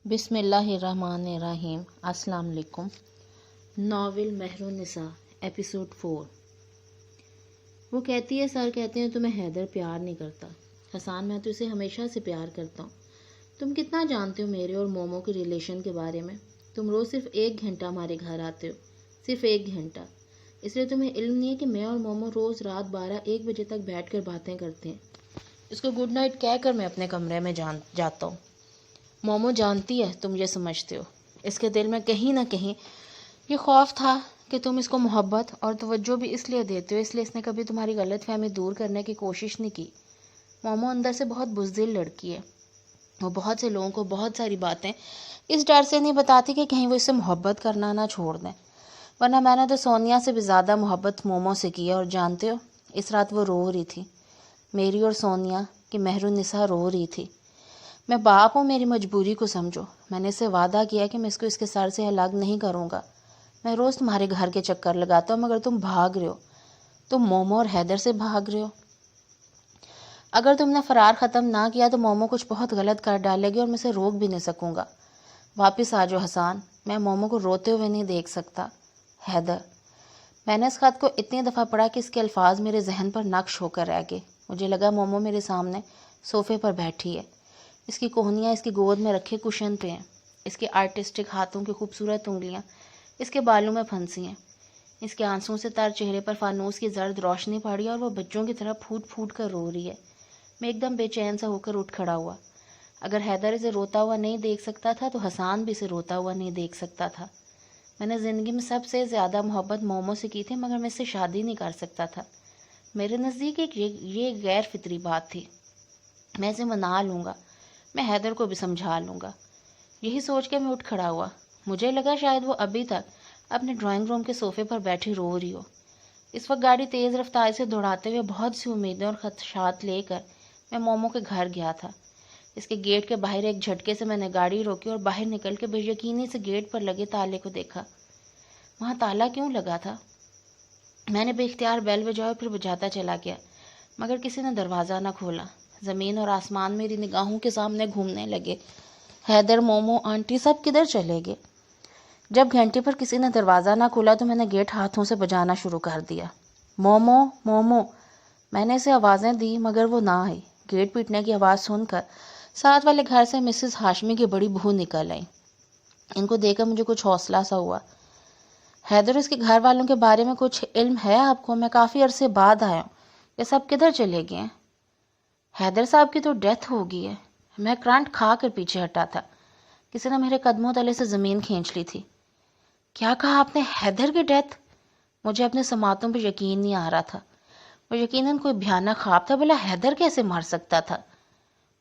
بسم اللہ الرحمن الرحیم۔ السلام علیکم۔ ناول مہر النساء ایپیسوڈ 4۔ وہ کہتی ہے سر کہتے ہیں تمہیں حیدر پیار نہیں کرتا۔ حسان میں تو اسے ہمیشہ سے پیار کرتا ہوں۔ تم کتنا جانتے ہو میرے اور مومو کے ریلیشن کے بارے میں؟ تم روز صرف 1 گھنٹہ ہمارے گھر آتے ہو، صرف 1 گھنٹہ۔ اس لیے تمہیں علم نہیں ہے کہ میں اور مومو روز رات 12-1 بجے تک بیٹھ کر باتیں کرتے ہیں۔ اس کو گڈ نائٹ کہہ کر میں اپنے کمرے میں جاتا ہوں۔ مومو جانتی ہے تم یہ سمجھتے ہو۔ اس کے دل میں کہیں نہ کہیں یہ خوف تھا کہ تم اس کو محبت اور توجہ بھی اس لیے دیتے ہو، اس لیے اس نے کبھی تمہاری غلط فہمی دور کرنے کی کوشش نہیں کی۔ مومو اندر سے بہت بزدل لڑکی ہے۔ وہ بہت سے لوگوں کو بہت ساری باتیں اس ڈر سے نہیں بتاتی کہ کہیں وہ اس سے محبت کرنا نہ چھوڑ دیں، ورنہ میں نے تو سونیا سے بھی زیادہ محبت مومو سے کی ہے۔ اور جانتے ہو اس رات وہ رو رہی تھی، میری اور سونیا کی مہر النساء رو رہی تھی۔ میں باپ ہوں، میری مجبوری کو سمجھو۔ میں نے اسے وعدہ کیا کہ میں اس کو اس کے سر سے الگ نہیں کروں گا۔ میں روز تمہارے گھر کے چکر لگاتا ہوں مگر تم بھاگ رہے ہو۔ تم مومو اور حیدر سے بھاگ رہے ہو۔ اگر تم نے فرار ختم نہ کیا تو مومو کچھ بہت غلط کر ڈالے گی اور میں اسے روک بھی نہیں سکوں گا۔ واپس آ جاؤ حسان، میں مومو کو روتے ہوئے نہیں دیکھ سکتا۔ حیدر۔ میں نے اس خط کو اتنی دفعہ پڑھا کہ اس کے الفاظ میرے ذہن پر نقش ہو کر رہ گئے۔ مجھے لگا مومو میرے سامنے صوفے پر بیٹھی ہے، اس کی کوہنیاں اس کی گود میں رکھے کشن پہ ہیں، اس کے آرٹسٹک ہاتھوں کی خوبصورت انگلیاں اس کے بالوں میں پھنسی ہیں، اس کے آنسوں سے تر چہرے پر فانوس کی زرد روشنی پڑی اور وہ بچوں کی طرح پھوٹ پھوٹ کر رو رہی ہے۔ میں ایک دم بے چین سا ہو کر اٹھ کھڑا ہوا۔ اگر حیدر اسے روتا ہوا نہیں دیکھ سکتا تھا تو حسان بھی اسے روتا ہوا نہیں دیکھ سکتا تھا۔ میں نے زندگی میں سب سے زیادہ محبت مومو سے کی تھی مگر میں اس سے شادی نہیں کر سکتا تھا۔ میرے نزدیک یہ غیر فطری بات تھی۔ میں اسے منا لوں گا، میں حیدر کو بھی سمجھا لوں گا۔ یہی سوچ کے میں اٹھ کھڑا ہوا۔ مجھے لگا شاید وہ ابھی تک اپنے ڈرائنگ روم کے صوفے پر بیٹھی رو رہی ہو۔ اس وقت گاڑی تیز رفتار سے دوڑاتے ہوئے بہت سی امیدیں اور خدشات لے کر میں مومو کے گھر گیا تھا۔ اس کے گیٹ کے باہر ایک جھٹکے سے میں نے گاڑی روکی اور باہر نکل کے بے یقینی سے گیٹ پر لگے تالے کو دیکھا۔ وہاں تالا کیوں لگا تھا؟ میں نے بے اختیار بیل بجایا اور پھر بجاتا چلا گیا مگر کسی نے دروازہ نہ کھولا۔ زمین اور آسمان میری نگاہوں کے سامنے گھومنے لگے۔ حیدر، مومو، آنٹی سب کدھر چلے گئے؟ جب گھنٹی پر کسی نے دروازہ نہ کھولا تو میں نے گیٹ ہاتھوں سے بجانا شروع کر دیا۔ مومو، مومو، میں نے اسے آوازیں دی مگر وہ نہ آئی۔ گیٹ پیٹنے کی آواز سن کر ساتھ والے گھر سے مسز ہاشمی کی بڑی بہو نکل آئی۔ ان کو دیکھ کر مجھے کچھ حوصلہ سا ہوا۔ حیدر، اس کے گھر والوں کے بارے میں کچھ علم ہے آپ کو؟ میں کافی عرصے بعد آیا ہوں، یہ سب کدھر چلے گئے ہیں؟ حیدر صاحب کی تو ڈیتھ ہو گئی ہے۔ میں کرنٹ کھا کر پیچھے ہٹا تھا، کسی نے میرے قدموں تلے سے زمین کھینچ لی تھی۔ کیا کہا آپ نے؟ حیدر کی ڈیتھ؟ مجھے اپنے سماعتوں پہ یقین نہیں آ رہا تھا۔ وہ یقیناً کوئی بھیانک خواب تھا۔ بھلا حیدر کیسے مر سکتا تھا؟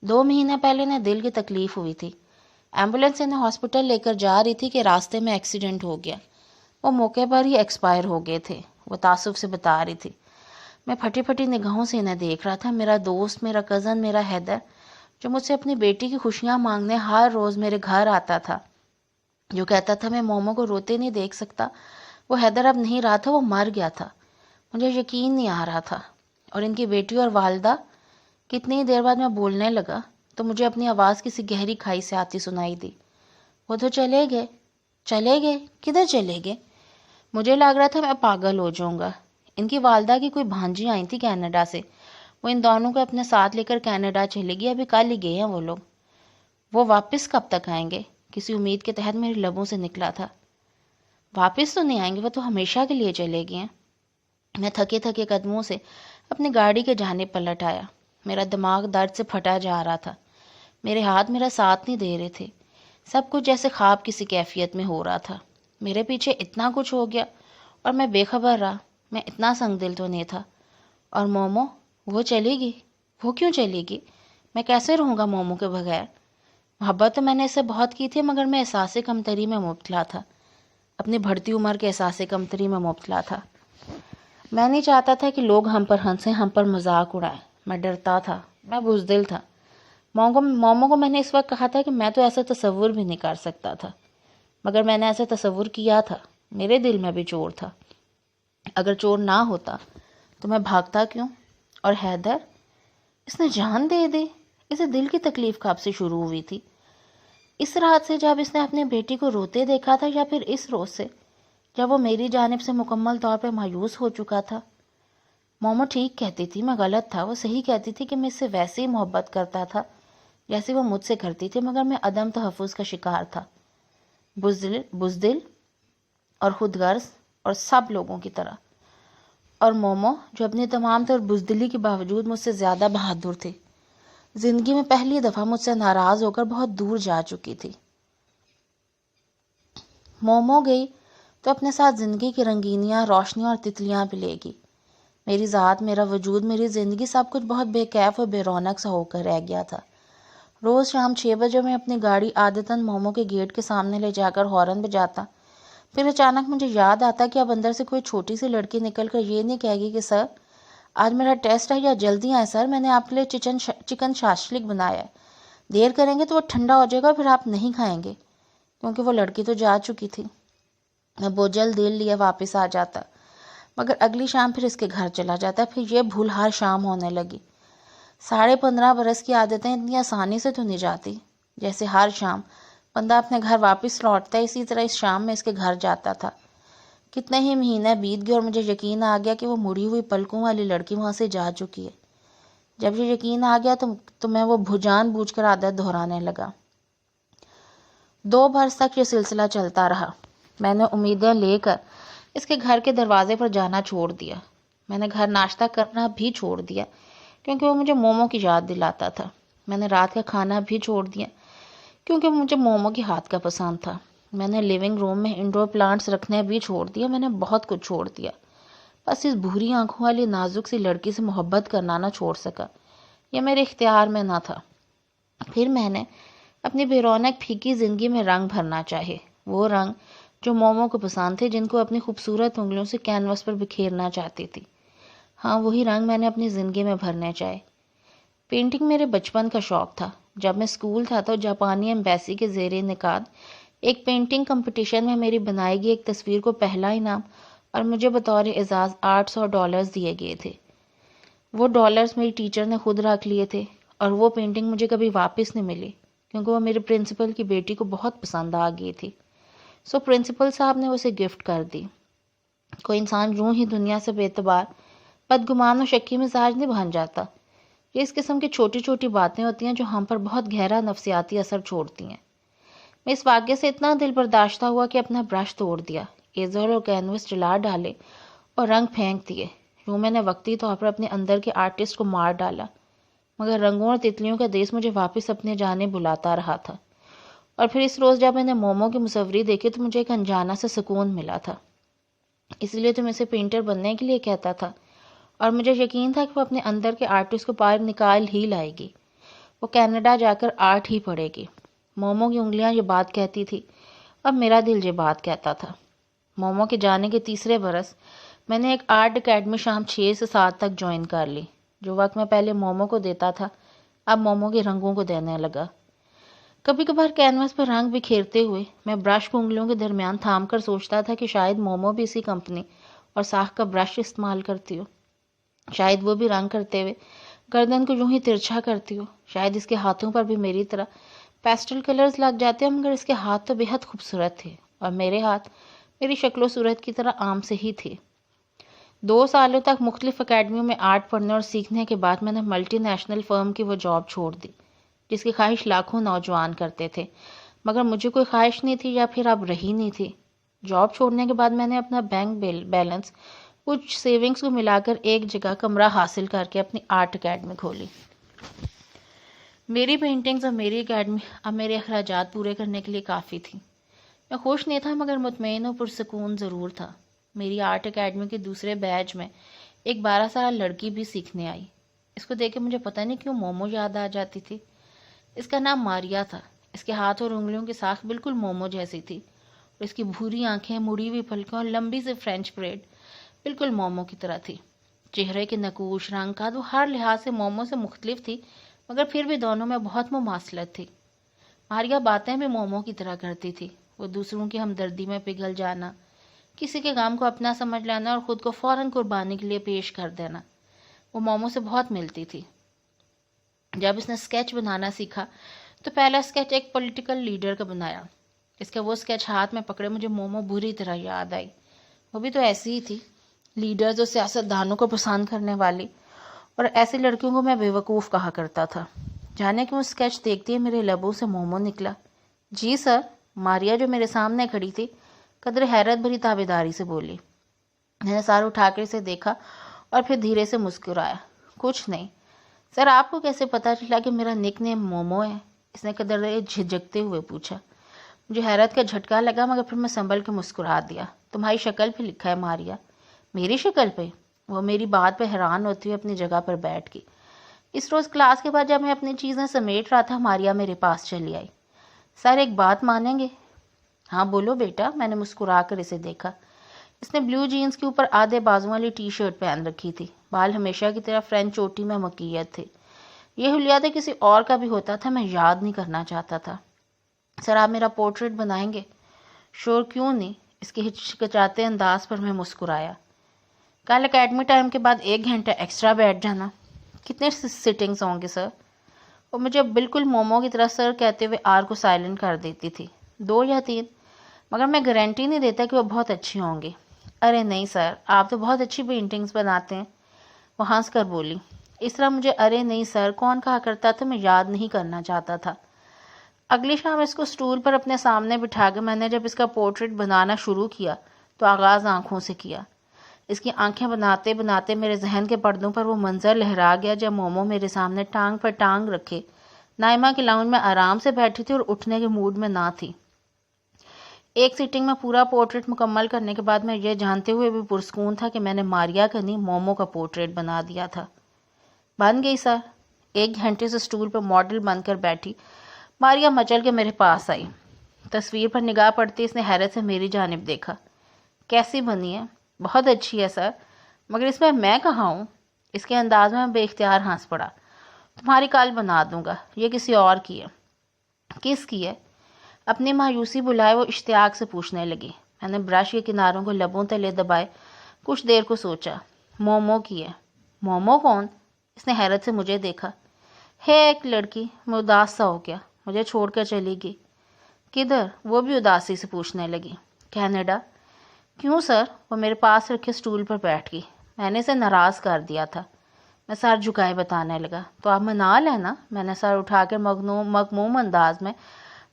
2 مہینے پہلے انہیں دل کی تکلیف ہوئی تھی۔ ایمبولینس انہیں ہاسپٹل لے کر جا رہی تھی کہ راستے میں ایکسیڈنٹ ہو گیا۔ وہ موقع پر ہی ایکسپائر ہو گئے تھے، وہ تعصب سے بتا رہی تھی۔ میں پھٹی پھٹی نگاہوں سے انہیں دیکھ رہا تھا۔ میرا دوست، میرا کزن، میرا حیدر، جو مجھ سے اپنی بیٹی کی خوشیاں مانگنے ہر روز میرے گھر آتا تھا، جو کہتا تھا میں مومو کو روتے نہیں دیکھ سکتا، وہ حیدر اب نہیں رہا تھا، وہ مر گیا تھا۔ مجھے یقین نہیں آ رہا تھا۔ اور ان کی بیٹی اور والدہ؟ کتنی دیر بعد میں بولنے لگا تو مجھے اپنی آواز کسی گہری کھائی سے آتی سنائی دی۔ وہ تو چلے گئے۔ چلے گئے؟ کدھر چلے گئے؟ مجھے لگ رہا تھا میں پاگل ہو جاؤں گا۔ ان کی والدہ کی کوئی بھانجی آئی تھی کینیڈا سے، وہ ان دونوں کو اپنے ساتھ لے کر کینیڈا چلے گی، ابھی کل ہی گئے ہیں وہ لوگ۔ وہ واپس کب تک آئیں گے؟ کسی امید کے تحت میرے لبوں سے نکلا تھا۔ واپس تو نہیں آئیں گے، وہ تو ہمیشہ کے لیے چلے گئے ہیں۔ میں تھکے تھکے قدموں سے اپنی گاڑی کے جانب پلٹ آیا۔ میرا دماغ درد سے پھٹا جا رہا تھا، میرے ہاتھ میرا ساتھ نہیں دے رہے تھے۔ سب کچھ جیسے خواب کسی کیفیت میں ہو رہا تھا۔ میرے پیچھے اتنا کچھ ہو گیا اور میں بے خبر رہا۔ میں اتنا سنگ دل تو نہیں تھا۔ اور مومو، وہ چلے گی؟ وہ کیوں چلے گی؟ میں کیسے رہوں گا مومو کے بغیر؟ محبت تو میں نے اس سے بہت کی تھی مگر میں احساس کمتری میں مبتلا تھا، اپنی بڑھتی عمر کے احساس کمتری میں مبتلا تھا۔ میں نہیں چاہتا تھا کہ لوگ ہم پر ہنسیں، ہم پر مذاق اڑائیں۔ میں ڈرتا تھا، میں بزدل تھا۔ مومو کو میں نے اس وقت کہا تھا کہ میں تو ایسا تصور بھی نہیں کر سکتا تھا، مگر میں نے ایسا تصور کیا تھا۔ میرے دل میں بھی چور تھا۔ اگر چور نہ ہوتا تو میں بھاگتا کیوں؟ اور حیدر، اس نے جان دے دی۔ اسے دل کی تکلیف کب سے شروع ہوئی تھی؟ اس رات سے جب اس نے اپنی بیٹی کو روتے دیکھا تھا، یا پھر اس روز سے جب وہ میری جانب سے مکمل طور پہ مایوس ہو چکا تھا؟ مومو ٹھیک کہتی تھی، میں غلط تھا۔ وہ صحیح کہتی تھی کہ میں اس سے ویسے ہی محبت کرتا تھا جیسے وہ مجھ سے کرتی تھی، مگر میں عدم تحفظ کا شکار تھا، بزدل اور خود غرض اور سب لوگوں کی طرح۔ اور مومو، جو اپنی تمام تر بزدلی کے باوجود مجھ سے زیادہ بہادر تھی، زندگی میں پہلی دفعہ مجھ سے ناراض ہو کر بہت دور جا چکی تھی۔ مومو گئی تو اپنے ساتھ زندگی کی رنگینیاں، روشنیاں اور تتلیاں بھی لے گی۔ میری ذات، میرا وجود، میری زندگی، سب کچھ بہت بے کیف اور بے رونق سا ہو کر رہ گیا تھا۔ روز شام 6 بجے میں اپنی گاڑی عادتاً مومو کے گیٹ کے سامنے لے جا کر ہارن بجاتا۔ پھر اچانک مجھے یاد آتا کہ اب اندر سے کوئی چھوٹی سی لڑکی نکل کر یہ نہیں کہے گی کہ سر آج میرا ٹیسٹ ہے، یا جلدی آئیں سر، میں نے آپ کے لیے چکن شاشلک بنایا ہے، دیر کریں گے تو وہ ٹھنڈا ہو جائے گا، پھر آپ نہیں کھائیں گے۔ کیونکہ وہ لڑکی تو جا چکی تھی۔ میں بوجھل دل لیے واپس آ جاتا، مگر اگلی شام پھر اس کے گھر چلا جاتا۔ پھر یہ بھول ہر شام ہونے لگی۔ 15.5 برس کی عادتیں اتنی آسانی سے تو نہیں جاتی۔ جیسے ہر شام بندہ اپنے گھر واپس لوٹتا ہے، اسی طرح اس شام میں اس کے گھر جاتا تھا۔ کتنے ہی مہینے بیت گئے اور مجھے یقین آ گیا کہ وہ مڑی ہوئی پلکوں والی لڑکی وہاں سے جا چکی ہے۔ جب یہ یقین آ گیا تو میں وہ جان بوجھ کر عادت دہرانے لگا۔ 2 برس تک یہ سلسلہ چلتا رہا۔ میں نے امیدیں لے کر اس کے گھر کے دروازے پر جانا چھوڑ دیا۔ میں نے گھر ناشتہ کرنا بھی چھوڑ دیا کیونکہ وہ مجھے مومو کی یاد دلاتا تھا۔ میں نے رات کا کھانا بھی چھوڑ دیا کیونکہ مجھے مومو کے ہاتھ کا پسند تھا۔ میں نے لیونگ روم میں انڈور پلانٹس رکھنے بھی چھوڑ دیا۔ میں نے بہت کچھ چھوڑ دیا، بس اس بھوری آنکھوں والی نازک سی لڑکی سے محبت کرنا نہ چھوڑ سکا۔ یہ میرے اختیار میں نہ تھا۔ پھر میں نے اپنی بے رونق پھیکی زندگی میں رنگ بھرنا چاہے، وہ رنگ جو مومو کو پسند تھے، جن کو اپنی خوبصورت انگلیوں سے کینوس پر بکھیرنا چاہتی تھی۔ ہاں، وہی رنگ میں نے اپنی زندگی میں بھرنے چاہے۔ پینٹنگ میرے بچپن کا شوق تھا۔ جب میں اسکول تھا تو جاپانی ایمبیسی کے زیر انعقاد ایک پینٹنگ کمپٹیشن میں میری بنائی گئی ایک تصویر کو پہلا انعام اور مجھے بطور اعزاز $800 دیے گئے تھے۔ وہ ڈالرز میری ٹیچر نے خود رکھ لیے تھے اور وہ پینٹنگ مجھے کبھی واپس نہیں ملی کیونکہ وہ میرے پرنسپل کی بیٹی کو بہت پسند آ گئی تھی۔ سو پرنسپل صاحب نے اسے گفٹ کر دی۔ کوئی انسان یوں ہی دنیا سے بے اعتبار، بدگمان و شکی مزاج نہیں بن جاتا۔ یہ اس قسم کی چھوٹی چھوٹی باتیں ہوتی ہیں جو ہم پر بہت گہرا نفسیاتی اثر چھوڑتی ہیں۔ میں اس واقعے سے اتنا دل برداشتہ ہوا کہ اپنا برش توڑ دیا، ایزل اور کینوس جلا ڈالے اور رنگ پھینک دیے۔ یوں میں نے وقتی طور پر اپنے اندر کے آرٹسٹ کو مار ڈالا، مگر رنگوں اور تتلیوں کا دیس مجھے واپس اپنے جانے بلاتا رہا تھا۔ اور پھر اس روز جب میں نے مومو کی مصوری دیکھی تو مجھے ایک انجانا سے سکون ملا تھا۔ اس لیے تو میں اسے پینٹر بننے کے لیے کہتا تھا، اور مجھے یقین تھا کہ وہ اپنے اندر کے آرٹسٹ کو باہر نکال ہی لائے گی۔ وہ کینیڈا جا کر آرٹ ہی پڑھے گی۔ مومو کی انگلیاں یہ بات کہتی تھی اور میرا دل یہ بات کہتا تھا۔ مومو کے جانے کے 3 برس میں نے ایک آرٹ اکیڈمی شام 6 سے 7 تک جوائن کر لی۔ جو وقت میں پہلے مومو کو دیتا تھا اب مومو کے رنگوں کو دینے لگا۔ کبھی کبھار کینوس پر رنگ بکھیرتے ہوئے میں برش کو انگلیوں کے درمیان تھام کر سوچتا تھا کہ شاید مومو بھی اسی کمپنی اور ساکھ کا برش استعمال کرتی ہو۔ شاید وہ بھی رنگ کرتے ہوئے گردن کو یوں ہی ترچھا کرتی ہو۔ شاید اس کے ہاتھوں پر بھی میری طرح پیسٹل کلرز لگ جاتے ہیں، مگر اس کے ہاتھ تو بے حد خوبصورت تھے اور میرے ہاتھ میری شکل و صورت کی طرح عام سے ہی تھے۔ 2 سالوں تک مختلف اکیڈمیوں میں آرٹ پڑھنے اور سیکھنے کے بعد میں نے ملٹی نیشنل فرم کی وہ جاب چھوڑ دی جس کی خواہش لاکھوں نوجوان کرتے تھے، مگر مجھے کوئی خواہش نہیں تھی یا پھر اب رہی نہیں تھی۔ جاب چھوڑنے کے بعد میں نے اپنا بینک بیلنس کچھ سیونگز کو ملا کر ایک جگہ کمرہ حاصل کر کے اپنی آرٹ اکیڈمی کھولی۔ میری پینٹنگز اور میری اکیڈمی اب میرے اخراجات پورے کرنے کے لیے کافی تھی۔ میں خوش نہیں تھا مگر مطمئن و پرسکون ضرور تھا۔ میری آرٹ اکیڈمی کے دوسرے بیچ میں ایک 12 سالہ لڑکی بھی سیکھنے آئی۔ اس کو دیکھ کے مجھے پتہ نہیں کیوں مومو یاد آ جاتی تھی۔ اس کا نام ماریا تھا۔ اس کے ہاتھ اور انگلیوں کی ساکھ بالکل مومو جیسی تھی اور اس کی بھوری آنکھیں، مڑی ہوئی پلکیں اور لمبی سی فرینچ بریڈ بالکل مومو کی طرح تھی۔ چہرے کے نقوش، رنگ کا وہ ہر لحاظ سے مومو سے مختلف تھی، مگر پھر بھی دونوں میں بہت مماثلت تھی۔ ماریا باتیں بھی مومو کی طرح کرتی تھی۔ وہ دوسروں کی ہمدردی میں پگھل جانا، کسی کے غم کو اپنا سمجھ لینا اور خود کو فوراً قربانی کے لیے پیش کر دینا، وہ مومو سے بہت ملتی تھی۔ جب اس نے اسکیچ بنانا سیکھا تو پہلا اسکیچ ایک پولیٹیکل لیڈر کا بنایا. اس کا وہ اسکیچ ہاتھ میں پکڑے مجھے مومو بری طرح یاد آئی. وہ بھی تو ایسی ہی تھی، لیڈرز اور سیاست دانوں کو پسند کرنے والی، اور ایسی لڑکیوں کو میں بیوقوف کہا کرتا تھا. جانے کہ وہ اسکیچ دیکھتی ہے میرے لبوں سے مومو نکلا. جی سر. ماریا جو میرے سامنے کھڑی تھی قدر حیرت بھری تابیداری سے بولی. میں نے سر اٹھا کر اسے دیکھا اور پھر دھیرے سے مسکرایا. کچھ نہیں سر. آپ کو کیسے پتا چلا کہ میرا نک نیم مومو ہے؟ اس نے قدر جھجکتے ہوئے پوچھا. مجھے حیرت کا جھٹکا لگا مگر پھر میں سنبھل کے مسکرا دیا. تمہاری شکل پہ لکھا ہے ماریا. میری شکل پہ؟ وہ میری بات پہ حیران ہوتی ہوئی اپنی جگہ پر بیٹھ گئی. اس روز کلاس کے بعد جب میں اپنی چیزیں سمیٹ رہا تھا ماریا میرے پاس چلی آئی. سر ایک بات مانیں گے؟ ہاں بولو بیٹا. میں نے مسکرا کر اسے دیکھا. اس نے بلیو جینز کے اوپر آدھے بازو والی ٹی شرٹ پہن رکھی تھی. بال ہمیشہ کی طرح فرینچ چوٹی میں مکیت تھے. یہ حلیہ تو کسی اور کا بھی ہوتا تھا، میں یاد نہیں کرنا چاہتا تھا. سر آپ میرا پورٹریٹ بنائیں گے؟ شور کیوں نہیں. اس کے ہچکچاتے انداز پر میں مسکرایا. کل اکیڈمی ٹائم کے بعد 1 گھنٹہ ایکسٹرا بیٹھ جانا. کتنے سٹنگز ہوں گے سر؟ وہ مجھے بالکل مومو کی طرح سر کہتے ہوئے آر کو سائلنٹ کر دیتی تھی. 2 یا 3، مگر میں گارنٹی نہیں دیتا کہ وہ بہت اچھی ہوں گی. ارے نہیں سر، آپ تو بہت اچھی پینٹنگز بناتے ہیں. وہ ہنس کر بولی. اس طرح مجھے ارے نہیں سر کون کہا کرتا تھا میں یاد نہیں کرنا چاہتا تھا. اگلی شام اس کو سٹول پر اپنے سامنے بٹھا کے میں نے جب اس کا پورٹریٹ بنانا شروع کیا تو آغاز آنکھوں سے کیا. اس کی آنکھیں بناتے بناتے میرے ذہن کے پردوں پر وہ منظر لہرا گیا جب مومو میرے سامنے ٹانگ پر ٹانگ رکھے نائمہ کے لاؤنج میں آرام سے بیٹھی تھی اور اٹھنے کے موڈ میں نہ تھی. ایک سیٹنگ میں پورا پورٹریٹ مکمل کرنے کے بعد میں یہ جانتے ہوئے بھی پرسکون تھا کہ میں نے ماریا کا نہیں مومو کا پورٹریٹ بنا دیا تھا. بن گئی سر. 1 گھنٹے سے سٹول پر ماڈل بن کر بیٹھی ماریا مچل کے میرے پاس آئی. تصویر پر نگاہ پڑتی اس نے حیرت سے میری جانب دیکھا. کیسی بنی ہے؟ بہت اچھی ہے سر، مگر اس میں کہاں ہوں؟ اس کے انداز میں بے اختیار ہنس پڑا. تمہاری کل بنا دوں گا. یہ کسی اور کی ہے. کس کی ہے؟ اپنی مایوسی بلائے وہ اشتیاق سے پوچھنے لگی. میں نے برش کے کناروں کو لبوں تلے دبائے کچھ دیر کو سوچا. مومو کی ہے. مومو کون؟ اس نے حیرت سے مجھے دیکھا. ہے ایک لڑکی. میں اداس سا ہو گیا. مجھے چھوڑ کر چلی گئی. کدھر؟ وہ بھی اداسی سے پوچھنے لگی. کینیڈا. کیوں سر؟ وہ میرے پاس رکھے سٹول پر بیٹھ گئی. میں نے اسے ناراض کر دیا تھا. میں سر جھکائے بتانے لگا. تو آپ منا لینا. میں نے سر اٹھا کر مغموم انداز میں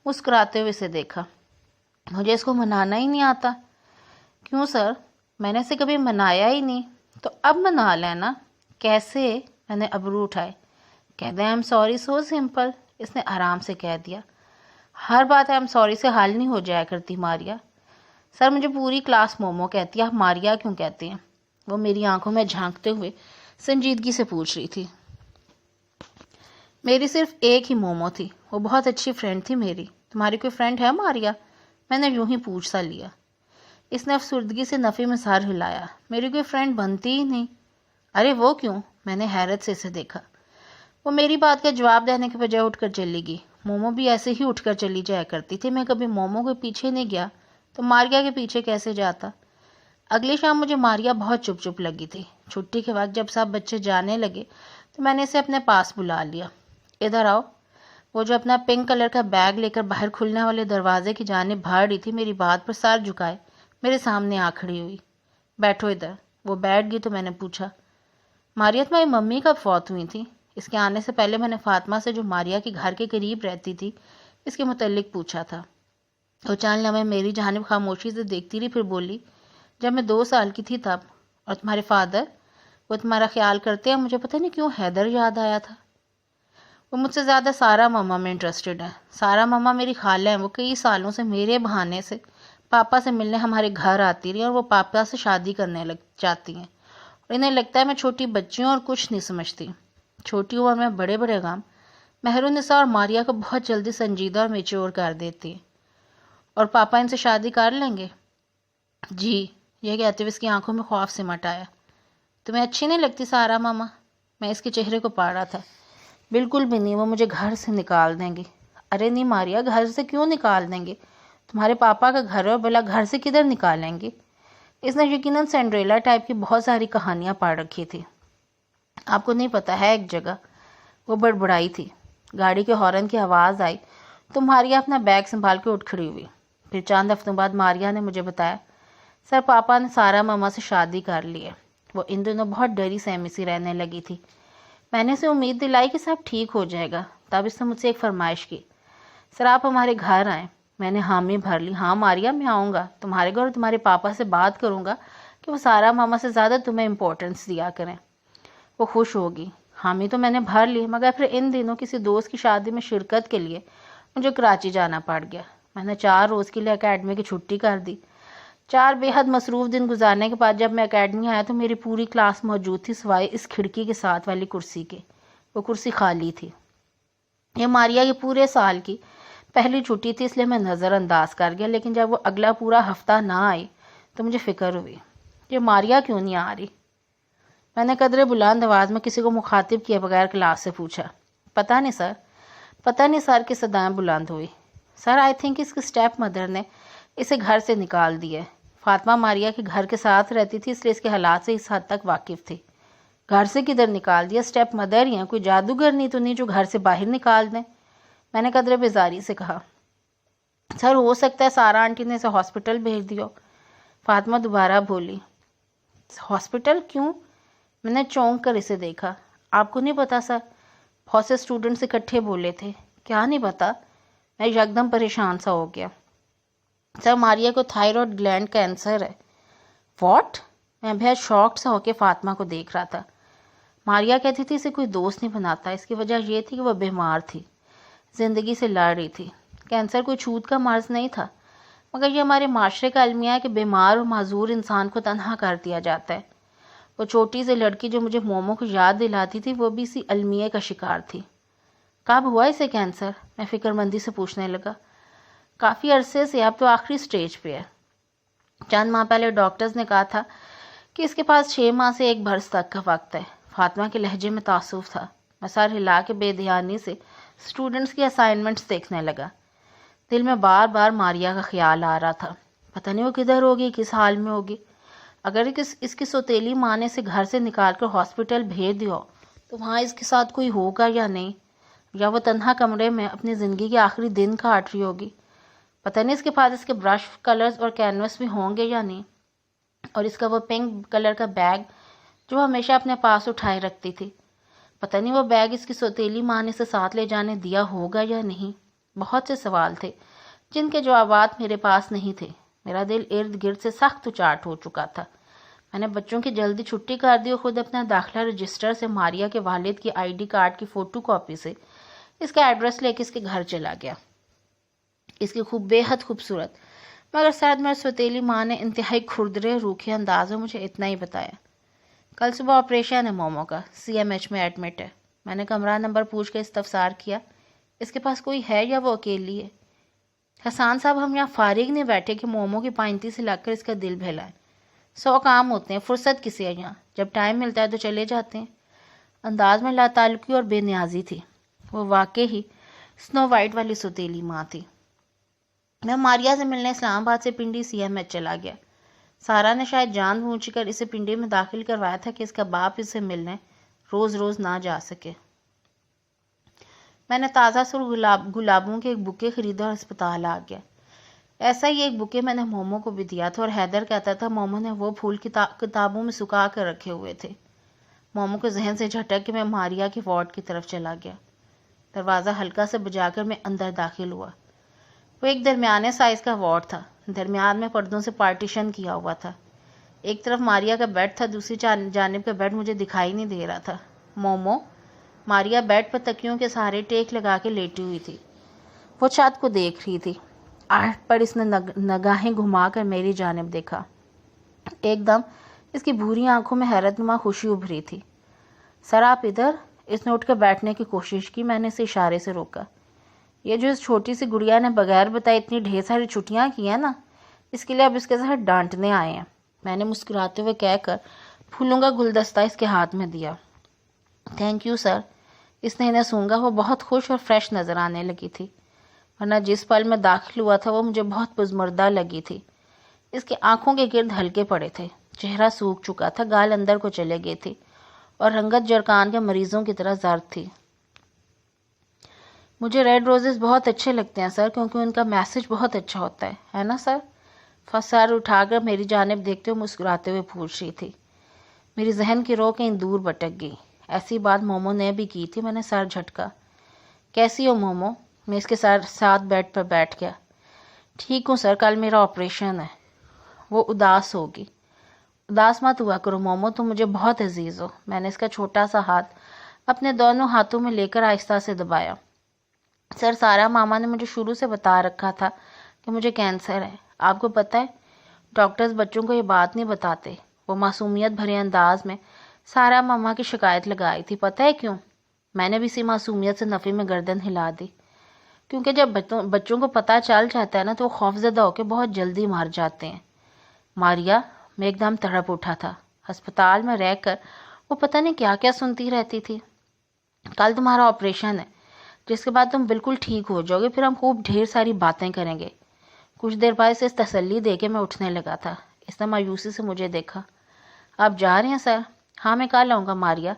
مسکراتے ہوئے اسے دیکھا. مجھے اس کو منانا ہی نہیں آتا. کیوں سر؟ میں نے اسے کبھی منایا ہی نہیں. تو اب منا لینا. کیسے؟ میں نے ابرو اٹھائے. کہہ دیں ایم سوری. So simple. اس نے آرام سے کہہ دیا. ہر بات ایم سوری سے حل نہیں ہو جایا کرتی ماریا. سر مجھے پوری کلاس مومو کہتی ہے، آپ ماریا کیوں کہتے ہیں؟ وہ میری آنکھوں میں جھانکتے ہوئے سنجیدگی سے پوچھ رہی تھی. میری صرف ایک ہی مومو تھی. وہ بہت اچھی فرینڈ تھی میری. تمہاری کوئی فرینڈ ہے ماریا؟ میں نے یوں ہی پوچھ سا لیا. اس نے افسردگی سے نفی میں سر ہلایا. میری کوئی فرینڈ بنتی ہی نہیں. ارے وہ کیوں؟ میں نے حیرت سے اسے دیکھا. وہ میری بات کا جواب دینے کے بجائے اٹھ کر چلی گئی. مومو بھی ایسے ہی اٹھ کر چلی جایا کرتی تھی. میں کبھی مومو کے پیچھے نہیں گیا تو ماریا کے پیچھے کیسے جاتا؟ اگلی شام مجھے ماریا بہت چپ چپ لگی تھی. چھٹی کے وقت جب سب بچے جانے لگے تو میں نے اسے اپنے پاس بلا لیا. ادھر آؤ. وہ جو اپنا پنک کلر کا بیگ لے کر باہر کھلنے والے دروازے کی جانب بھاگ رہی تھی میری بات پر سر جھکائے میرے سامنے آ کھڑی ہوئی. بیٹھو ادھر. وہ بیٹھ گئی تو میں نے پوچھا. ماریا تمہاری ممی کب فوت ہوئی تھی؟ اس کے آنے سے پہلے میں نے فاطمہ سے جو ماریا کے گھر کے قریب رہتی تھی اس کے متعلق پوچھا تھا. وہ چند لمحے میری جانب خاموشی سے دیکھتی رہی پھر بولی. جب میں 2 سال کی تھی تب. اور تمہارے فادر؟ وہ تمہارا خیال کرتے ہیں. مجھے پتہ نہیں کیوں حیدر یاد آیا تھا. وہ مجھ سے زیادہ سارا ماما میں انٹرسٹڈ ہے. سارا ماما میری خالہ ہیں. وہ کئی سالوں سے میرے بہانے سے پاپا سے ملنے ہمارے گھر آتی رہی اور وہ پاپا سے شادی کرنے لگ جاتی ہیں اور انہیں لگتا ہے میں چھوٹی بچی ہوں اور کچھ نہیں سمجھتی. چھوٹی عمر میں بڑے بڑے غم مہر النساء اور ماریا کو بہت جلدی سنجیدہ اور میچور کر دیتی ہیں. اور پاپا ان سے شادی کر لیں گے؟ جی. یہ کہتے ہوئے اس کی آنکھوں میں خوف سمٹ آیا. تمہیں اچھی نہیں لگتی سارا ماما؟ میں اس کے چہرے کو پاڑا تھا. بالکل بھی نہیں. وہ مجھے گھر سے نکال دیں گی. ارے نہیں ماریا، گھر سے کیوں نکال دیں گے؟ تمہارے پاپا کا گھر ہے. بلا گھر سے کدھر نکالیں گے؟ اس نے یقیناً سینڈریلا ٹائپ کی بہت ساری کہانیاں پڑھ رکھی تھی. آپ کو نہیں پتا ہے ایک جگہ. وہ بڑبڑائی تھی. گاڑی کے ہارن کی آواز آئی تو ماریا اپنا بیگ سنبھال کے اٹھ کھڑی ہوئی۔ پھر چند ہفتوں بعد ماریا نے مجھے بتایا، سر پاپا نے سارا ماما سے شادی کر لی ہے۔ وہ ان دنوں بہت ڈری سہمی سی رہنے لگی تھی۔ میں نے اسے امید دلائی کہ سب ٹھیک ہو جائے گا۔ تب اس نے مجھ سے ایک فرمائش کی، سر آپ ہمارے گھر آئیں۔ میں نے حامی بھر لی، ہاں ماریا میں آؤں گا، تمہارے گھر اور تمہارے پاپا سے بات کروں گا کہ وہ سارا ماما سے زیادہ تمہیں امپورٹنس دیا کریں۔ وہ خوش ہوگی۔ حامی تو میں نے بھر لی، مگر پھر ان دنوں کسی دوست کی شادی میں شرکت کے لیے مجھے کراچی جانا پڑ گیا۔ میں نے 4 روز کے لیے اکیڈمی کی چھٹی کر دی۔ 4 بے حد مصروف دن گزارنے کے بعد جب میں اکیڈمی آیا تو میری پوری کلاس موجود تھی سوائے اس کھڑکی کے ساتھ والی کرسی کے۔ وہ کرسی خالی تھی۔ یہ ماریا کے پورے سال کی پہلی چھٹی تھی، اس لیے میں نظر انداز کر گیا، لیکن جب وہ اگلا پورا ہفتہ نہ آئی تو مجھے فکر ہوئی، یہ ماریا کیوں نہیں آ رہی؟ میں نے قدرے بلند آواز میں کسی کو مخاطب کیے بغیر کلاس سے پوچھا۔ پتہ نہیں سر کی صدائیں بلند ہوئی۔ سر آئی تھنک اس کی سٹیپ مدر نے اسے گھر سے نکال دیا ہے۔ فاطمہ ماریا کے گھر کے ساتھ رہتی تھی، اس لیے اس کے حالات سے اس حد تک واقف تھی۔ گھر سے کدھر نکال دیا؟ سٹیپ مدر ہی ہیں، کوئی جادوگر نہیں تو نہیں جو گھر سے باہر نکال دیں؟ میں نے قدرے بیزاری سے کہا۔ سر ہو سکتا ہے سارا آنٹی نے اسے ہاسپٹل بھیج دیا۔ فاطمہ دوبارہ بولی۔ ہاسپٹل کیوں؟ میں نے چونک کر اسے دیکھا۔ آپ کو نہیں پتا سر؟ بہت سے اسٹوڈنٹس اکٹھے بولے تھے۔ کیا نہیں پتا؟ میں یکدم پریشان سا ہو گیا۔ سر ماریا کو تھائرائیڈ گلینڈ کینسر ہے۔ واٹ؟ میں بہت شاکڈ سا ہو کے فاطمہ کو دیکھ رہا تھا۔ ماریا کہتی تھی اسے کوئی دوست نہیں بناتا، اس کی وجہ یہ تھی کہ وہ بیمار تھی، زندگی سے لڑ رہی تھی۔ کینسر کوئی چھوت کا مرض نہیں تھا، مگر یہ ہمارے معاشرے کا المیہ ہے کہ بیمار اور معذور انسان کو تنہا کر دیا جاتا ہے۔ وہ چھوٹی سی لڑکی جو مجھے مومو کو یاد دلاتی تھی وہ بھی اسی المیہ کا شکار تھی۔ کب ہوا اسے کینسر؟ میں فکر مندی سے پوچھنے لگا۔ کافی عرصے سے، اب تو آخری سٹیج پہ ہے۔ چند ماہ پہلے ڈاکٹرز نے کہا تھا کہ اس کے پاس 6 ماہ سے 1 برس تک کا وقت ہے۔ فاطمہ کے لہجے میں تعصب تھا۔ میں سر ہلا کے بے دھیانی سے اسٹوڈنٹس کی اسائنمنٹس دیکھنے لگا۔ دل میں بار بار ماریا کا خیال آ رہا تھا۔ پتہ نہیں وہ کدھر ہوگی، کس حال میں ہوگی۔ اگر اس کی سوتیلی ماں نے اسے گھر سے نکال کر ہاسپٹل بھیج دیا تو وہاں اس کے ساتھ کوئی ہوگا یا نہیں، یا وہ تنہا کمرے میں اپنی زندگی کے آخری دن کاٹ رہی ہوگی۔ پتہ نہیں اس کے پاس اس کے برش کلرز اور کینوس بھی ہوں گے یا نہیں، اور اس کا وہ پنک کلر کا بیگ جو ہمیشہ اپنے پاس اٹھائے رکھتی تھی، پتہ نہیں وہ بیگ اس کی سوتیلی ماں نے اسے ساتھ لے جانے دیا ہوگا یا نہیں۔ بہت سے سوال تھے جن کے جوابات میرے پاس نہیں تھے۔ میرا دل ارد گرد سے سخت اچاٹ ہو چکا تھا۔ میں نے بچوں کی جلدی چھٹی کر دی اور خود اپنا داخلہ رجسٹر سے ماریا کے والد کی ID کارڈ کی فوٹو کاپی سے اس کا ایڈریس لے کے اس کے گھر چلا گیا۔ اس کی بے حد خوبصورت مگر سرد مرد سوتیلی ماں نے انتہائی کھردرے روکھے انداز میں مجھے اتنا ہی بتایا، کل صبح آپریشن ہے مومو کا، CMH میں ایڈمٹ ہے۔ میں نے کمرہ نمبر پوچھ کے استفسار کیا، اس کے پاس کوئی ہے یا وہ اکیلی ہے؟ حسان صاحب ہم یہاں فارغ نہیں بیٹھے کہ مومو کی پائنتی سے لگ کر اس کا دل بہلائیں۔ 100 کام ہوتے ہیں، فرصت کسی ہے یہاں، جب ٹائم ملتا ہے تو چلے جاتے ہیں۔ انداز میں لا تعلقی اور بے نیازی تھی۔ وہ واقعی ہی سنو وائٹ والی سوتیلی ماں تھی۔ میں ماریا سے ملنے اسلام آباد سے پنڈی CMH چلا گیا۔ سارا نے شاید جان بوجھ کر اسے پنڈی میں داخل کروایا تھا کہ اس کا باپ اسے ملنے روز روز نہ جا سکے۔ میں نے تازہ سر گلابوں کے ایک بکے خریدا اور اسپتال آ گیا۔ ایسا ہی ایک بکے میں نے مومو کو بھی دیا تھا اور حیدر کہتا تھا مومو نے وہ پھول کتابوں میں سکھا کر رکھے ہوئے تھے۔ مومو کے ذہن سے جھٹک کے میں ماریا کے وارڈ کی طرف چلا گیا۔ دروازہ ہلکا سے بجا کر میں اندر داخل ہوا۔ وہ ایک درمیانے سائز کا وارڈ تھا، درمیان میں پردوں سے پارٹیشن کیا ہوا تھا۔ ایک طرف ماریا کا بیڈ تھا، دوسری جانب کا بیڈ مجھے دکھائی نہیں دے رہا تھا۔ مومو؟ ماریا بیڈ پر تکیوں کے سہارے ٹیک لگا کے لیٹی ہوئی تھی۔ وہ چھت کو دیکھ رہی تھی۔ آہٹ پر اس نے نگاہیں گھما کر میری جانب دیکھا۔ ایک دم اس کی بھوری آنکھوں میں حیرت نما خوشی ابھری تھی۔ سر آپ ادھر؟ اس نے اٹھ کر بیٹھنے کی کوشش کی، میں نے اسے اشارے سے روکا۔ یہ جو اس چھوٹی سی گڑیا نے بغیر بتائے اتنی ڈھیر ساری چھٹیاں کی ہیں نا، اس کے لیے اب اس کے ساتھ ڈانٹنے آئے ہیں، میں نے مسکراتے ہوئے کہہ کر پھولوں کا گلدستہ اس کے ہاتھ میں دیا۔ Thank you sir. اس نے انہیں سونگا۔ وہ بہت خوش اور فریش نظر آنے لگی تھی، ورنہ جس پل میں داخل ہوا تھا وہ مجھے بہت پزمردہ لگی تھی۔ اس کی آنکھوں کے گرد ہلکے پڑے تھے، چہرہ سوکھ چکا تھا، گال اندر کو چلے گئے تھے اور رنگت جرکان کے مریضوں کی طرح زرد تھی۔ مجھے ریڈ روزز بہت اچھے لگتے ہیں سر، کیونکہ ان کا میسج بہت اچھا ہوتا ہے نا سر؟ سر اٹھا کر میری جانب دیکھتے ہوئے مسکراتے ہوئے پوچھ رہی تھی۔ میری ذہن کی رو کہیں دور بھٹک گئی۔ ایسی بات مومو نے بھی کی تھی۔ میں نے سر جھٹکا۔ کیسی ہو مومو؟ میں اس کے ساتھ بیڈ پر بیٹھ گیا۔ ٹھیک ہوں سر، کل میرا آپریشن ہے۔ وہ اداس ہوگی۔ اداس مت ہوا کرو مومو، تم مجھے بہت عزیز ہو۔ میں نے اس کا چھوٹا سا ہاتھ اپنے دونوں ہاتھوں میں لے کر آہستہ سے دبایا۔ سر، سارا ماما نے مجھے شروع سے بتا رکھا تھا کہ مجھے کینسر ہے۔ آپ کو پتہ ہے ڈاکٹرز بچوں کو یہ بات نہیں بتاتے۔ وہ معصومیت بھرے انداز میں سارا ماما کی شکایت لگائی تھی۔ پتہ ہے کیوں؟ میں نے بھی اسی معصومیت سے نفی میں گردن ہلا دی۔ کیونکہ جب بچوں کو پتہ چل جاتا ہے نا تو وہ خوفزدہ ہو کے بہت جلدی مار جاتے ہیں۔ ماریا، میں ایک دم تڑپ اٹھا تھا۔ ہسپتال میں رہ کر وہ پتہ نہیں کیا کیا سنتی رہتی تھی۔ کل تمہارا آپریشن ہے، جس کے بعد تم بالکل ٹھیک ہو جاؤ گے، پھر ہم خوب ڈھیر ساری باتیں کریں گے۔ کچھ دیر بعد اسے تسلی دے کے میں اٹھنے لگا تھا۔ اس نے مایوسی سے مجھے دیکھا۔ آپ جا رہے ہیں سر؟ ہاں، میں کل آؤں گا ماریا۔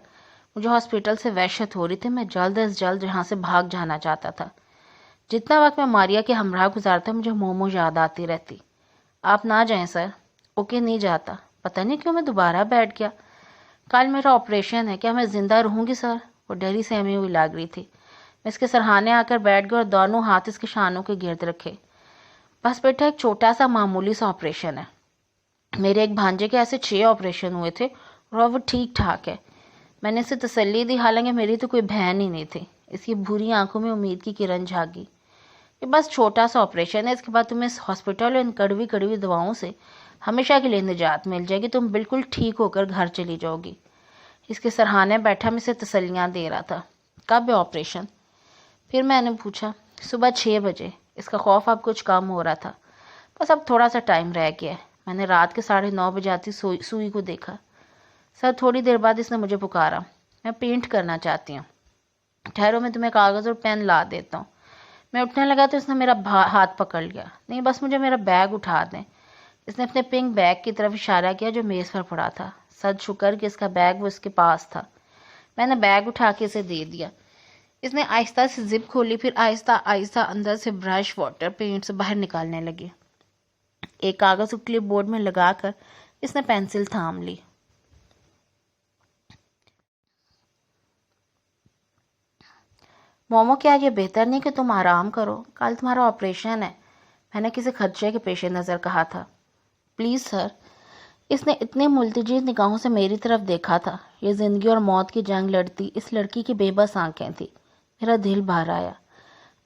مجھے ہاسپٹل سے وحشت ہو رہی تھی۔ میں جلد از جلد یہاں سے بھاگ جانا چاہتا تھا۔ جتنا وقت میں ماریا کے ہمراہ گزارتا مجھے مومو یاد آتی رہتی۔ آپ نہ جائیں سر۔ اوکے، نہیں جاتا۔ پتہ نہیں کیوں میں دوبارہ بیٹھ گیا۔ کل میرا آپریشن ہے، کیا میں زندہ رہوں گی سر؟ وہ ڈری سہمی ہوئی لگ رہی تھی۔ میں اس کے سرہانے آ کر بیٹھ گیا اور دونوں ہاتھ اس کے شانوں کے گرد رکھے۔ بس بیٹا، ایک چھوٹا سا معمولی سا آپریشن ہے۔ میرے ایک بھانجے کے ایسے 6 آپریشن ہوئے تھے اور وہ ٹھیک ٹھاک ہے۔ میں نے اسے تسلی دی، حالانکہ میری تو کوئی بہن ہی نہیں تھی۔ اس کی بھوری آنکھوں میں امید کی کرن جھاگی۔ یہ بس چھوٹا سا آپریشن ہے، اس کے بعد تمہیں اس ہاسپٹل اور ان کڑوی کڑوی دواؤں سے ہمیشہ کے لیے نجات مل جائے گی۔ تم بالکل ٹھیک ہو کر گھر چلی جاؤ گی۔ اس کے سرہانے بیٹھا میں اسے تسلیاں دے رہا تھا۔ کب ہے آپریشن؟ پھر میں نے پوچھا۔ صبح 6 بجے۔ اس کا خوف اب کچھ کم ہو رہا تھا۔ بس اب تھوڑا سا ٹائم رہ گیا ہے۔ میں نے رات کے 9:30 بجے آتی سوئی کو دیکھا۔ سر، تھوڑی دیر بعد اس نے مجھے پکارا۔ میں پینٹ کرنا چاہتی ہوں۔ ٹھہرو، میں تمہیں کاغذ اور پین لا دیتا ہوں۔ میں اٹھنے لگا تو اس نے میرا ہاتھ پکڑ لیا۔ نہیں، بس مجھے میرا بیگ اٹھا دیں۔ اس نے اپنے پنک بیگ کی طرف اشارہ کیا جو میز پر پڑا تھا۔ صد شکر کہ اس کا بیگ وہ اس کے پاس تھا۔ میں نے بیگ اٹھا کے اسے دے دیا۔ اس نے آہستہ سے زپ کھولی، پھر آہستہ آہستہ اندر سے برش واٹر پینٹ سے باہر نکالنے لگی۔ ایک کاغذ کو کلپ بورڈ میں لگا کر اس نے پینسل تھام لی۔ مومو، کیا یہ بہتر نہیں کہ تم آرام کرو؟ کل تمہارا آپریشن ہے۔ میں نے کسی خدشے کے پیش نظر کہا تھا۔ Please sir. اس نے اتنے ملتجی نگاہوں سے میری طرف دیکھا تھا۔ یہ زندگی اور موت کی جنگ لڑتی اس لڑکی کی بے بس آنکھیں تھی۔ میرا دل بھر آیا۔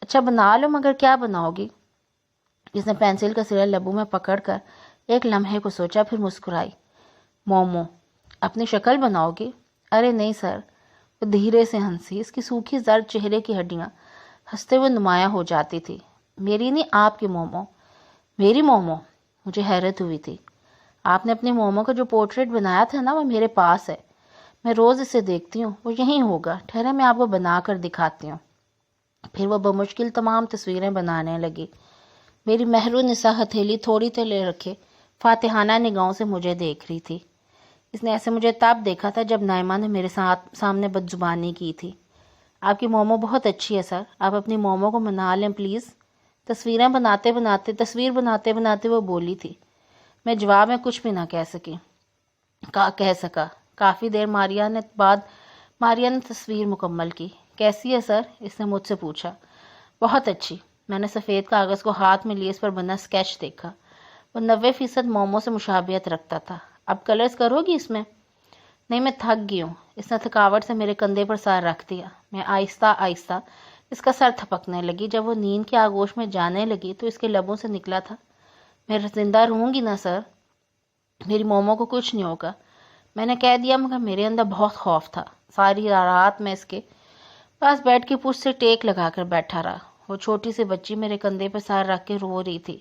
اچھا بنا لو، مگر کیا بناؤ گی؟ اس نے پینسل کا سرا لبوں میں پکڑ کر ایک لمحے کو سوچا، پھر مسکرائی۔ مومو، اپنی شکل بناؤ گی؟ ارے نہیں سر۔ وہ دھیرے سے ہنسی۔ اس کی سوکھی زرد چہرے کی ہڈیاں ہنستے ہوئے نمایاں ہو جاتی تھی۔ میری نہیں، آپ کی مومو۔ میری مومو؟ مجھے حیرت ہوئی تھی۔ آپ نے اپنی مومو کا جو پورٹریٹ بنایا تھا نا، وہ میرے پاس ہے۔ میں روز اسے دیکھتی ہوں۔ وہ یہیں ہوگا۔ ٹھہرے، میں آپ کو بنا کر دکھاتی ہوں۔ پھر وہ بمشکل تمام تصویریں بنانے لگی۔ میری مہرو نسا ہتھیلی تھوڑی تلے رکھے فاتحانہ نگاہوں سے مجھے دیکھ رہی تھی۔ اس نے ایسے مجھے تب دیکھا تھا جب نائمہ نے میرے سامنے بدزبانی کی تھی۔ آپ کی مومو بہت اچھی ہے سر، آپ اپنی مومو کو منا لیں پلیز۔ تصویر بناتے بناتے وہ بولی تھی۔ میں جواب میں کچھ بھی نہ کہہ سکا۔ کافی دیر بعد ماریا نے تصویر مکمل کی۔ کیسی ہے سر؟ اس نے مجھ سے پوچھا۔ بہت اچھی۔ میں نے سفید کاغذ کو ہاتھ میں لیے اس پر بنا اسکیچ دیکھا۔ وہ 90% مومو سے مشابہت رکھتا تھا۔ اب کلرز کرو گی اس میں؟ نہیں، میں تھک گئی ہوں۔ اس نے تھکاوٹ سے میرے کندھے پر سر رکھ دیا۔ میں آہستہ آہستہ اس کا سر تھپکنے لگی۔ جب وہ نیند کے آغوش میں جانے لگی تو اس کے لبوں سے نکلا تھا، میں زندہ رہوں گی نا سر؟ میری مومو کو کچھ نہیں ہوگا، میں نے کہہ دیا، مگر میرے اندر بہت خوف تھا۔ ساری رات میں اس کے پاس بیٹھ کے پشت سے ٹیک لگا کر بیٹھا رہا۔ وہ چھوٹی سی بچی میرے کندھے پر سر رکھ کے رو رہی تھی۔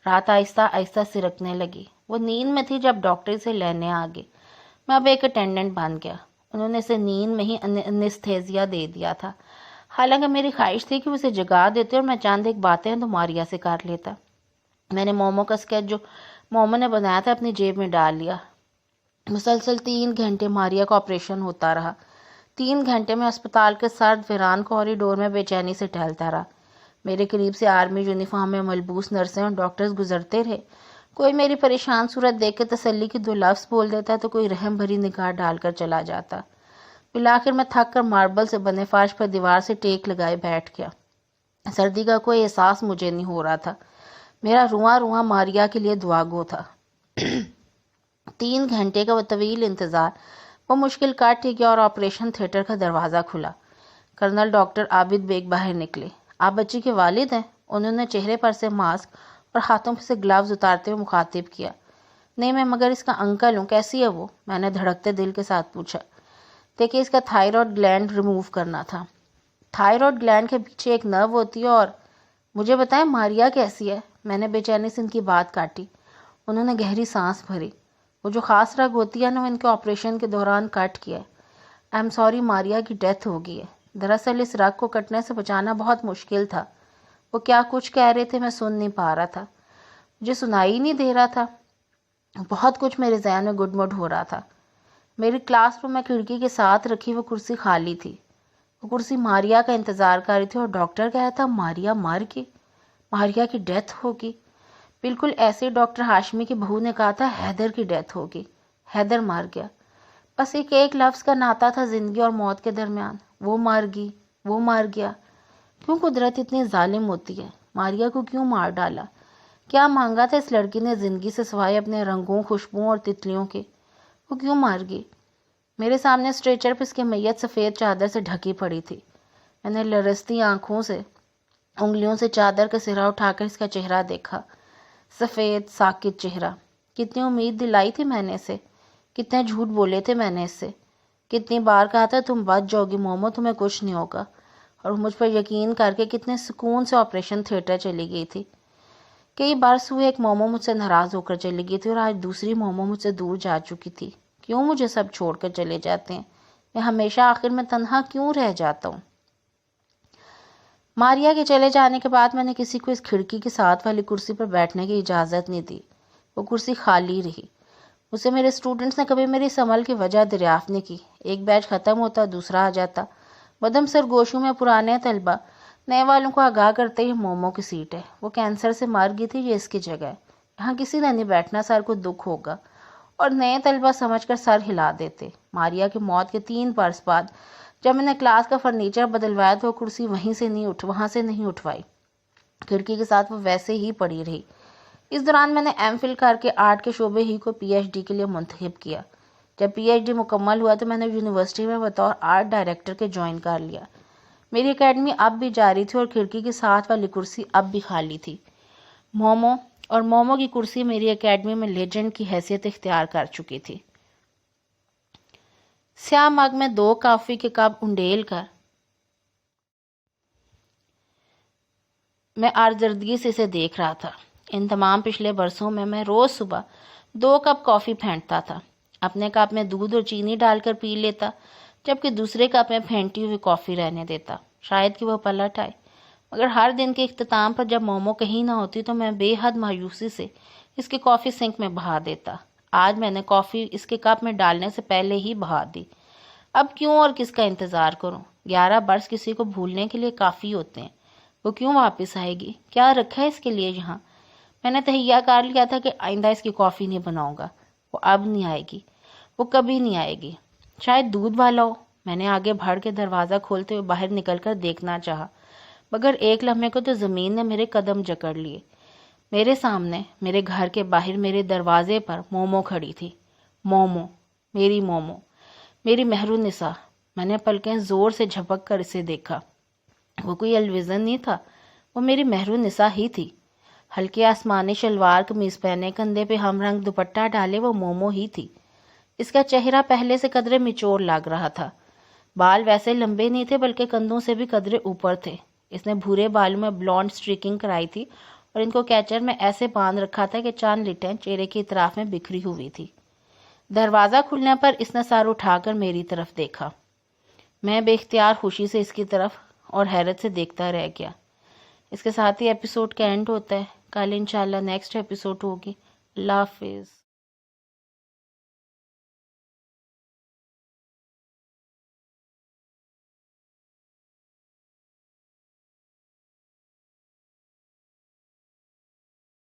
رات آہستہ آہستہ سرکنے لگی۔ وہ نیند میں تھی جب ڈاکٹر سے لینے آ گئے۔ میں اب ایک اٹینڈنٹ بن گیا۔ انہوں نے اسے نیند میں ہی انستھیزیا دے دیا تھا، حالانکہ میری خواہش تھی کہ وہ اسے جگا دیتے اور میں چند ایک باتیں تو ماریا سے کر لیتا۔ میں نے مومو کا اسکیچ جو مومو نے بنایا تھا اپنی جیب میں ڈال لیا۔ مسلسل 3 گھنٹے ماریا کا آپریشن ہوتا رہا۔ 3 گھنٹے میں اسپتال کے سرد ویران کوریڈور میں بے چینی سے ٹہلتا رہا۔ میرے قریب سے آرمی یونیفارم میں ملبوس نرسیں اور ڈاکٹرز گزرتے رہے۔ کوئی میری پریشان صورت دیکھ کے تسلی کے 2 لفظ بول دیتا تو کوئی رحم بھری نگاہ ڈال کر چلا جاتا۔ بالآخر میں تھک کر ماربل سے بنے فرش پر دیوار سے ٹیک لگائے بیٹھ گیا۔ سردی کا کوئی احساس مجھے نہیں ہو رہا تھا۔ میرا رواں رواں ماریا کے لیے دعا گو تھا۔ 3 گھنٹے کا وہ طویل انتظار، وہ مشکل کاٹ ہی گیا اور آپریشن تھیٹر کا دروازہ کھلا۔ کرنل ڈاکٹر عابد بیگ باہر نکلے۔ آپ بچی کے والد ہیں؟ انہوں نے چہرے پر سے ماسک اور ہاتھوں سے گلوز اتارتے ہوئے مخاطب کیا۔ نہیں میں مگر اس کا انکل ہوں۔ کیسی ہے وہ؟ میں نے دھڑکتے دل کے ساتھ پوچھا۔ دیکھیے اس کا تھائرائیڈ گلینڈ ریموو کرنا تھا۔ تھائرائیڈ گلینڈ کے پیچھے ایک نرو ہوتی ہے اور مجھے بتائیں ماریا کیسی ہے؟ میں نے بے چینی سے ان کی بات کاٹی۔ انہوں نے گہری سانس بھری۔ وہ جو خاص رگ ہوتی ہے نا، وہ ان کے آپریشن کے دوران کٹ کیا ہے۔ آئی ایم سوری، ماریا کی ڈیتھ ہو گئی ہے۔ دراصل اس رگ کو کٹنے سے بچانا بہت مشکل تھا۔ وہ کیا کچھ کہہ رہے تھے میں سن نہیں پا رہا تھا، مجھے سنائی نہیں دے رہا تھا۔ بہت کچھ میرے ذہن میں گڈ مڈ ہو رہا تھا۔ میری کلاس روم میں کھڑکی کے ساتھ رکھی وہ کرسی خالی تھی۔ وہ کرسی ماریا کا انتظار کر رہی تھی اور ڈاکٹر کہا تھا ماریا مر گئی، ماریا کی ڈیتھ ہوگی۔ بالکل ایسے ڈاکٹر ہاشمی کی بہو نے کہا تھا حیدر کی ڈیتھ ہوگی، حیدر مر گیا۔ بس ایک لفظ کا ناطا تھا زندگی اور موت کے درمیان۔ وہ مر گئی، وہ مر گیا۔ کیوں قدرت اتنی ظالم ہوتی ہے؟ ماریا کو کیوں مار ڈالا؟ کیا مانگا تھا اس لڑکی نے زندگی سے سوائے اپنے رنگوں، خوشبوؤں اور تتلیوں کے؟ وہ کیوں مار گئی؟ میرے سامنے اسٹریچر پہ اس کی میت سفید چادر سے ڈھکی پڑی تھی۔ میں نے لرزتی آنکھوں سے انگلیوں سے چادر کا سرا اٹھا کر اس کا چہرہ دیکھا۔ سفید ساکت چہرہ۔ کتنی امید دلائی تھی میں نے اسے، کتنے جھوٹ بولے تھے میں نے اس سے، کتنی بار کہا تھا تم بچ جاؤ گی مومو، تمہیں کچھ نہیں ہوگا، اور مجھ پر یقین کر کے کتنے سکون سے آپریشن تھیٹر چلی گئی تھی۔ کئی برس ہوئے ایک مومو مجھ سے ناراض ہو کر چلی گئی تھی اور آج دوسری مومو مجھ سے دور جا چکی تھی۔ کیوں مجھے سب چھوڑ کر چلے جاتے ہیں؟ میں ہمیشہ آخر میں تنہا کیوں رہ جاتا ہوں؟ ماریا کے چلے جانے کے بعد میں نے کسی کو اس کھڑکی کے ساتھ والی کرسی پر بیٹھنے کی اجازت نہیں دی۔ وہ کرسی خالی رہی۔ اسے میرے اسٹوڈنٹس نے کبھی میری اس عمل کی وجہ دریافت نہیں کی۔ ایک بیچ ختم ہوتا دوسرا آ جاتا۔ مدم سرگوشیوں میں پرانے طلبہ نئے والوں کو آگاہ کرتے ہی مومو کی سیٹ ہے، وہ کینسر سے مر گئی تھی، یہ اس کی جگہ ہے، یہاں کسی نے نہیں بیٹھنا، سر کو دکھ ہوگا، اور نئے طلبہ سمجھ کر سر ہلا دیتے۔ ماریا کی موت کے 3 برس بعد جب میں نے کلاس کا فرنیچر بدلوایا تو وہ کرسی وہاں سے نہیں اٹھوائی، کھڑکی کے ساتھ وہ ویسے ہی پڑی رہی۔ اس دوران میں نے ایم فل کر کے آرٹ کے شعبے ہی کو پی ایچ ڈی کے لیے منتخب کیا۔ جب پی ایچ ڈی مکمل ہوا تو میں نے یونیورسٹی میں بطور آرٹ ڈائریکٹر کے جوائن کر لیا۔ میری اکیڈمی اب بھی جاری تھی اور کھڑکی کے ساتھ والی کرسی اب بھی خالی تھی۔ مومو کی کرسی میری اکیڈمی میں لیجنڈ کی حیثیت اختیار کر چکی تھی۔ سیاہ مگ میں 2 کافی کے کپ انڈیل کر میں آزردگی سے اسے دیکھ رہا تھا۔ ان تمام پچھلے برسوں میں روز صبح 2 کپ کافی پھینٹتا تھا۔ اپنے کپ میں دودھ اور چینی ڈال کر پی لیتا، جبکہ دوسرے کپ میں پھینٹی ہوئی کافی رہنے دیتا۔ شاید کہ وہ پلٹ آئے، مگر ہر دن کے اختتام پر جب مومو کہیں نہ ہوتی تو میں بے حد مایوسی سے اس کی کافی سنک میں بہا دیتا۔ آج میں نے کافی اس کے کپ میں ڈالنے سے پہلے ہی بہا دی۔ اب کیوں اور کس کا انتظار کروں؟ 11 برس کسی کو بھولنے کے لیے کافی ہوتے ہیں۔ وہ کیوں واپس آئے گی؟ کیا رکھا ہے اس کے لیے یہاں؟ میں نے تہیہ کر لیا تھا کہ آئندہ اس کی کافی نہیں بناؤں گا۔ وہ اب نہیں آئے گی، وہ کبھی نہیں آئے گی۔ شاید دودھ والا ہو۔ میں نے آگے بڑھ کے دروازہ کھولتے ہوئے باہر نکل کر دیکھنا چاہا، مگر ایک لمحے کو تو زمین نے میرے قدم جکڑ لیے۔ میرے سامنے، میرے گھر کے باہر، میرے دروازے پر مومو کھڑی تھی۔ مومو، میری مہرالنساء۔ میں نے پلکیں زور سے جھپک کر اسے دیکھا۔ وہ کوئی الویزن نہیں تھا، وہ میری مہرالنساء ہی تھی۔ ہلکے آسمانی شلوار قمیض پہنے، کندھے پہ ہم رنگ دوپٹہ ڈالے وہ مومو ہی تھی۔ اس کا چہرہ پہلے سے قدرے میچور لگ رہا تھا۔ بال ویسے لمبے نہیں تھے بلکہ کندھوں سے بھی قدرے اوپر تھے۔ اس نے بھورے بالوں میں بلونڈ سٹریکنگ کرائی تھی اور ان کو کیچر میں ایسے باندھ رکھا تھا کہ چند لٹیں چہرے کی اطراف میں بکھری ہوئی تھی۔ دروازہ کھلنے پر اس نے سر اٹھا کر میری طرف دیکھا۔ میں بے اختیار خوشی سے اس کی طرف اور حیرت سے دیکھتا رہ گیا۔ اس کے ساتھ ہی ایپیسوڈ کا اینڈ ہوتا ہے۔ کل انشاءاللہ نیکسٹ ایپیسوڈ ہوگی۔ اللہ حافظ۔